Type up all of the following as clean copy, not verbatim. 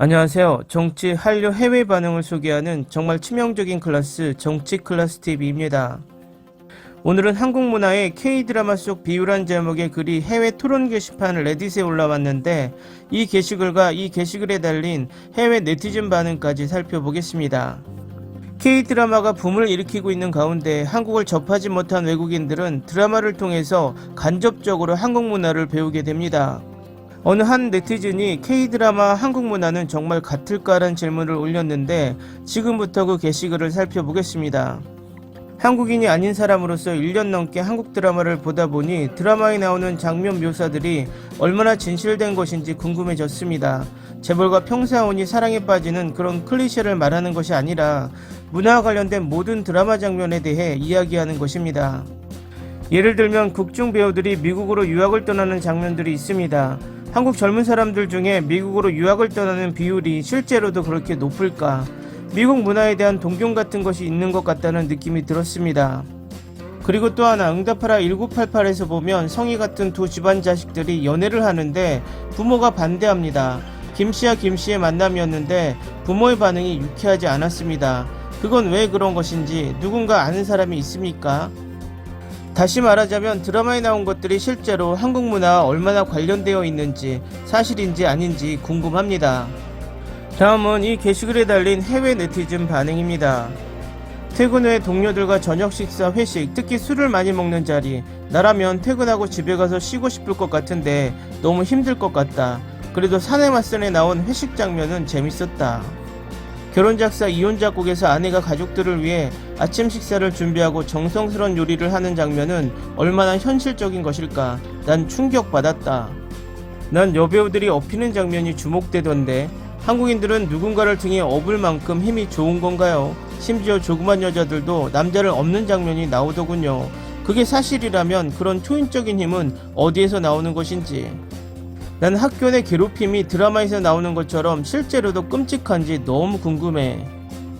안녕하세요. 정치 한류 해외 반응을 소개하는 정말 치명적인 클래스 정치 클래스 TV입니다. 오늘은 한국 문화의 K-드라마 속 비유란 제목의 글이 해외 토론 게시판 레딧에 올라왔는데 이 게시글과 이 게시글에 달린 해외 네티즌 반응까지 살펴보겠습니다. K-드라마가 붐을 일으키고 있는 가운데 한국을 접하지 못한 외국인들은 드라마를 통해서 간접적으로 한국 문화를 배우게 됩니다. 어느 한 네티즌이 K-드라마 한국 문화는 정말 같을까라는 질문을 올렸는데 지금부터 그 게시글을 살펴보겠습니다. 한국인이 아닌 사람으로서 1년 넘게 한국 드라마를 보다 보니 드라마에 나오는 장면 묘사들이 얼마나 진실된 것인지 궁금해졌습니다. 재벌과 평사원이 사랑에 빠지는 그런 클리셰를 말하는 것이 아니라 문화와 관련된 모든 드라마 장면에 대해 이야기하는 것입니다. 예를 들면 극중 배우들이 미국으로 유학을 떠나는 장면들이 있습니다. 한국 젊은 사람들 중에 미국으로 유학을 떠나는 비율이 실제로도 그렇게 높을까? 미국 문화에 대한 동경 같은 것이 있는 것 같다는 느낌이 들었습니다. 그리고 또 하나 응답하라 1988에서 보면 성희 같은 두 집안 자식들이 연애를 하는데 부모가 반대합니다. 김씨와 김씨의 만남이었는데 부모의 반응이 유쾌하지 않았습니다. 그건 왜 그런 것인지 누군가 아는 사람이 있습니까? 다시 말하자면 드라마에 나온 것들이 실제로 한국 문화와 얼마나 관련되어 있는지 사실인지 아닌지 궁금합니다. 다음은 이 게시글에 달린 해외 네티즌 반응입니다. 퇴근 후에 동료들과 저녁 식사, 회식, 특히 술을 많이 먹는 자리, 나라면 퇴근하고 집에 가서 쉬고 싶을 것 같은데 너무 힘들 것 같다. 그래도 사내 맞선에 나온 회식 장면은 재밌었다. 결혼작사 이혼작곡에서 아내가 가족들을 위해 아침 식사를 준비하고 정성스러운 요리를 하는 장면은 얼마나 현실적인 것일까? 난 충격받았다. 난 여배우들이 업히는 장면이 주목되던데 한국인들은 누군가를 등에 업을 만큼 힘이 좋은 건가요? 심지어 조그만 여자들도 남자를 업는 장면이 나오더군요. 그게 사실이라면 그런 초인적인 힘은 어디에서 나오는 것인지. 난 학교 내 괴롭힘이 드라마에서 나오는 것처럼 실제로도 끔찍한지 너무 궁금해.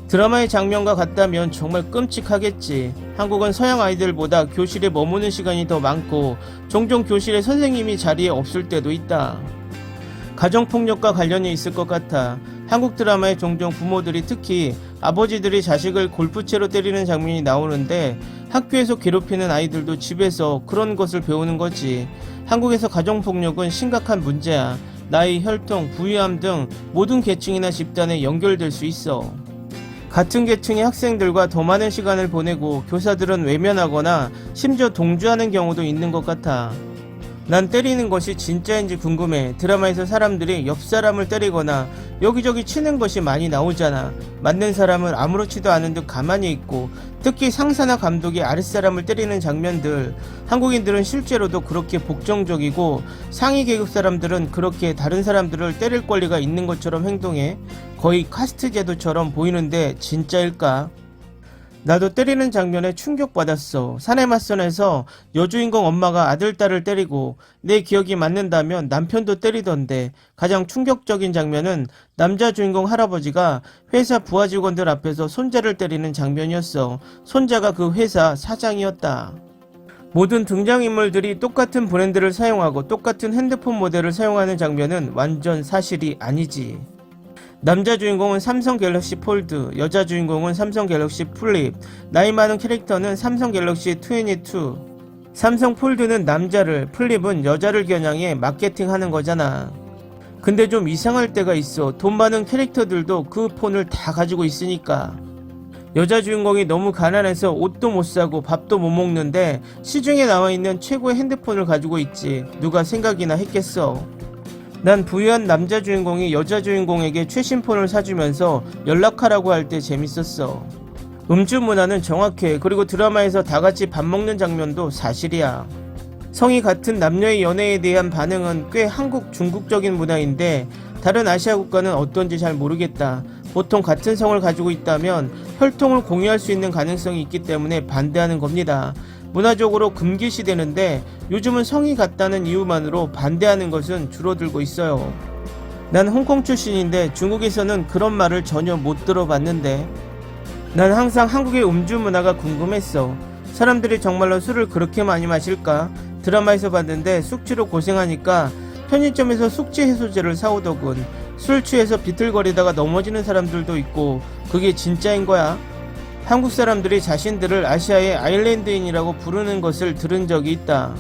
드라마의 장면과 같다면 정말 끔찍하겠지. 한국은 서양 아이들보다 교실에 머무는 시간이 더 많고 종종 교실에 선생님이 자리에 없을 때도 있다. 가정폭력과 관련이 있을 것 같아. 한국 드라마에 종종 부모들이 특히 아버지들이 자식을 골프채로 때리는 장면이 나오는데 학교에서 괴롭히는 아이들도 집에서 그런 것을 배우는 거지. 한국에서 가정폭력은 심각한 문제야. 나이, 혈통, 부유함 등 모든 계층이나 집단에 연결될 수 있어. 같은 계층의 학생들과 더 많은 시간을 보내고 교사들은 외면하거나 심지어 동조하는 경우도 있는 것 같아. 난 때리는 것이 진짜인지 궁금해. 드라마에서 사람들이 옆 사람을 때리거나 여기저기 치는 것이 많이 나오잖아. 맞는 사람은 아무렇지도 않은 듯 가만히 있고 특히 상사나 감독이 아랫사람을 때리는 장면들, 한국인들은 실제로도 그렇게 복정적이고 상위 계급 사람들은 그렇게 다른 사람들을 때릴 권리가 있는 것처럼 행동해. 거의 카스트 제도처럼 보이는데 진짜일까? 나도 때리는 장면에 충격받았어. 사내 맞선에서 여주인공 엄마가 아들, 딸을 때리고 내 기억이 맞는다면 남편도 때리던데 가장 충격적인 장면은 남자 주인공 할아버지가 회사 부하 직원들 앞에서 손자를 때리는 장면이었어. 손자가 그 회사 사장이었다. 모든 등장인물들이 똑같은 브랜드를 사용하고 똑같은 핸드폰 모델을 사용하는 장면은 완전 사실이 아니지. 남자 주인공은 삼성 갤럭시 폴드, 여자 주인공은 삼성 갤럭시 플립, 나이 많은 캐릭터는 삼성 갤럭시 22. 삼성 폴드는 남자를, 플립은 여자를 겨냥해 마케팅하는 거잖아. 근데 좀 이상할 때가 있어. 돈 많은 캐릭터들도 그 폰을 다 가지고 있으니까. 여자 주인공이 너무 가난해서 옷도 못 사고 밥도 못 먹는데 시중에 나와있는 최고의 핸드폰을 가지고 있지. 누가 생각이나 했겠어. 난 부유한 남자 주인공이 여자 주인공에게 최신 폰을 사주면서 연락하라고 할 때 재밌었어. 음주 문화는 정확해. 그리고 드라마에서 다같이 밥 먹는 장면도 사실이야. 성이 같은 남녀의 연애에 대한 반응은 꽤 한국 중국적인 문화인데 다른 아시아 국가는 어떤지 잘 모르겠다. 보통 같은 성을 가지고 있다면 혈통을 공유할 수 있는 가능성이 있기 때문에 반대하는 겁니다. 문화적으로 금기시되는데 요즘은 성이 같다는 이유만으로 반대하는 것은 줄어들고 있어요. 난 홍콩 출신인데 중국에서는 그런 말을 전혀 못 들어봤는데 난 항상 한국의 음주 문화가 궁금했어. 사람들이 정말로 술을 그렇게 많이 마실까? 드라마에서 봤는데 숙취로 고생하니까 편의점에서 숙취 해소제를 사오더군. 술 취해서 비틀거리다가 넘어지는 사람들도 있고 그게 진짜인 거야? 한국 사람들이 자신들을 아시아의 아일랜드인이라고 부르는 것을 들은 적이 있다.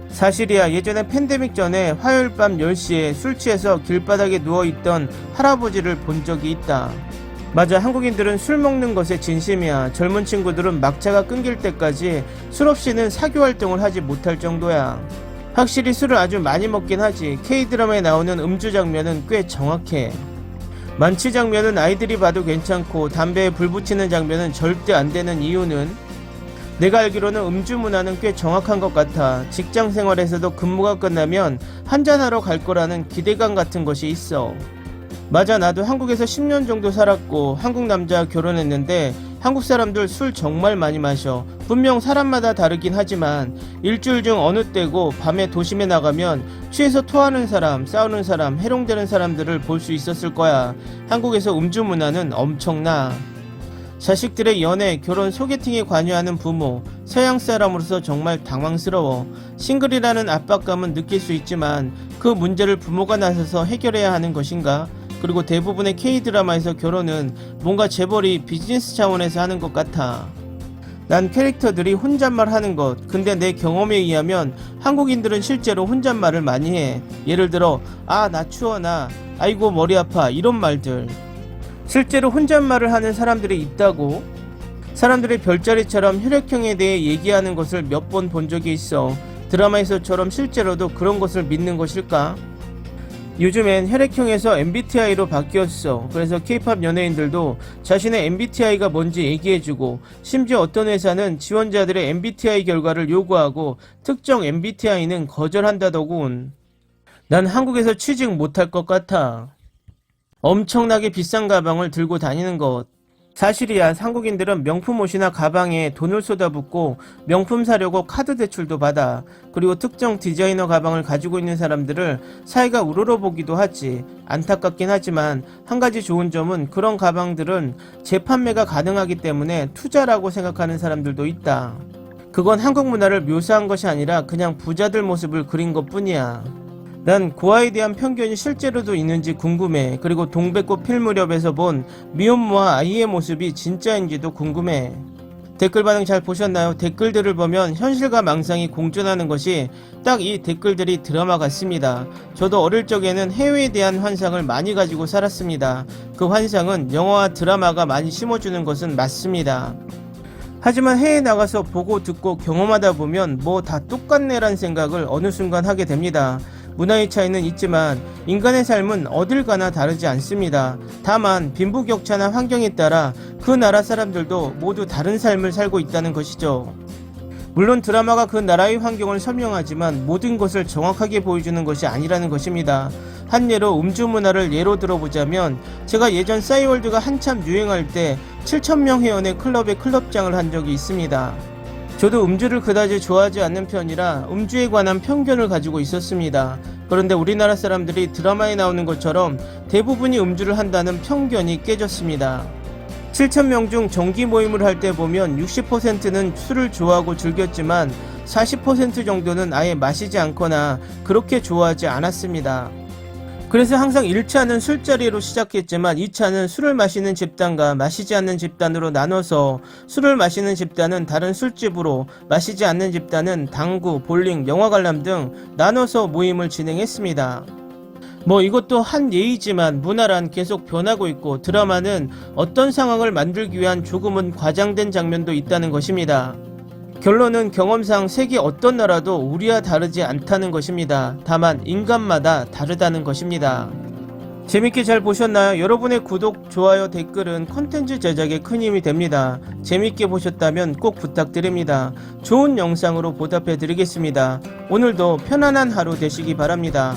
사실이야. 예전에 팬데믹 전에 화요일 밤 10시에 술 취해서 길바닥에 누워있던 할아버지를 본 적이 있다. 맞아, 한국인들은 술 먹는 것에 진심이야. 젊은 친구들은 막차가 끊길 때까지 술 없이는 사교활동을 하지 못할 정도야. 확실히 술을 아주 많이 먹긴 하지. K드라마에 나오는 음주 장면은 꽤 정확해. 만취 장면은 아이들이 봐도 괜찮고 담배에 불 붙이는 장면은 절대 안 되는 이유는 내가 알기로는 음주 문화는 꽤 정확한 것 같아. 직장 생활에서도 근무가 끝나면 한잔하러 갈 거라는 기대감 같은 것이 있어. 맞아, 나도 한국에서 10년 정도 살았고 한국 남자와 결혼했는데 한국 사람들 술 정말 많이 마셔. 분명 사람마다 다르긴 하지만 일주일 중 어느 때고 밤에 도심에 나가면 취해서 토하는 사람, 싸우는 사람, 해롱되는 사람들을 볼 수 있었을 거야. 한국에서 음주 문화는 엄청나. 자식들의 연애, 결혼, 소개팅에 관여하는 부모, 서양 사람으로서 정말 당황스러워. 싱글이라는 압박감은 느낄 수 있지만 그 문제를 부모가 나서서 해결해야 하는 것인가? 그리고 대부분의 K드라마에서 결혼은 뭔가 재벌이 비즈니스 차원에서 하는 것 같아. 난 캐릭터들이 혼잣말 하는 것, 근데 내 경험에 의하면 한국인들은 실제로 혼잣말을 많이 해. 예를 들어 아 나 추워, 나 아이고 머리 아파, 이런 말들. 실제로 혼잣말을 하는 사람들이 있다고? 사람들이 별자리처럼 혈액형에 대해 얘기하는 것을 몇 번 본 적이 있어. 드라마에서처럼 실제로도 그런 것을 믿는 것일까? 요즘엔 혈액형에서 MBTI로 바뀌었어. 그래서 K-POP 연예인들도 자신의 MBTI가 뭔지 얘기해주고, 심지어 어떤 회사는 지원자들의 MBTI 결과를 요구하고 특정 MBTI는 거절한다더군. 난 한국에서 취직 못할 것 같아. 엄청나게 비싼 가방을 들고 다니는 것. 사실이야. 한국인들은 명품 옷이나 가방에 돈을 쏟아붓고 명품 사려고 카드 대출도 받아. 그리고 특정 디자이너 가방을 가지고 있는 사람들을 사회가 우러러보기도 하지. 안타깝긴 하지만 한 가지 좋은 점은 그런 가방들은 재판매가 가능하기 때문에 투자라고 생각하는 사람들도 있다. 그건 한국 문화를 묘사한 것이 아니라 그냥 부자들 모습을 그린 것 뿐이야. 난 고아에 대한 편견이 실제로도 있는지 궁금해. 그리고 동백꽃 필 무렵에서 본 미혼모와 아이의 모습이 진짜인지도 궁금해. 댓글 반응 잘 보셨나요? 댓글들을 보면 현실과 망상이 공존하는 것이 딱 이 댓글들이 드라마 같습니다. 저도 어릴 적에는 해외에 대한 환상을 많이 가지고 살았습니다. 그 환상은 영화와 드라마가 많이 심어주는 것은 맞습니다. 하지만 해외에 나가서 보고 듣고 경험하다 보면 뭐 다 똑같네란 생각을 어느 순간 하게 됩니다. 문화의 차이는 있지만 인간의 삶은 어딜 가나 다르지 않습니다. 다만 빈부격차나 환경에 따라 그 나라 사람들도 모두 다른 삶을 살고 있다는 것이죠. 물론 드라마가 그 나라의 환경을 설명하지만 모든 것을 정확하게 보여주는 것이 아니라는 것입니다. 한 예로 음주 문화를 예로 들어보자면 제가 예전 싸이월드가 한참 유행할 때 7,000명 회원의 클럽에 클럽장을 한 적이 있습니다. 저도 음주를 그다지 좋아하지 않는 편이라 음주에 관한 편견을 가지고 있었습니다. 그런데 우리나라 사람들이 드라마에 나오는 것처럼 대부분이 음주를 한다는 편견이 깨졌습니다. 7,000명 중 정기 모임을 할 때 보면 60%는 술을 좋아하고 즐겼지만 40% 정도는 아예 마시지 않거나 그렇게 좋아하지 않았습니다. 그래서 항상 1차는 술자리로 시작했지만 2차는 술을 마시는 집단과 마시지 않는 집단으로 나눠서 술을 마시는 집단은 다른 술집으로, 마시지 않는 집단은 당구, 볼링, 영화 관람 등 나눠서 모임을 진행했습니다. 뭐 이것도 한 예이지만 문화란 계속 변하고 있고 드라마는 어떤 상황을 만들기 위한 조금은 과장된 장면도 있다는 것입니다. 결론은 경험상 세계 어떤 나라도 우리와 다르지 않다는 것입니다. 다만 인간마다 다르다는 것입니다. 재밌게 잘 보셨나요? 여러분의 구독, 좋아요, 댓글은 컨텐츠 제작에 큰 힘이 됩니다. 재밌게 보셨다면 꼭 부탁드립니다. 좋은 영상으로 보답해 드리겠습니다. 오늘도 편안한 하루 되시기 바랍니다.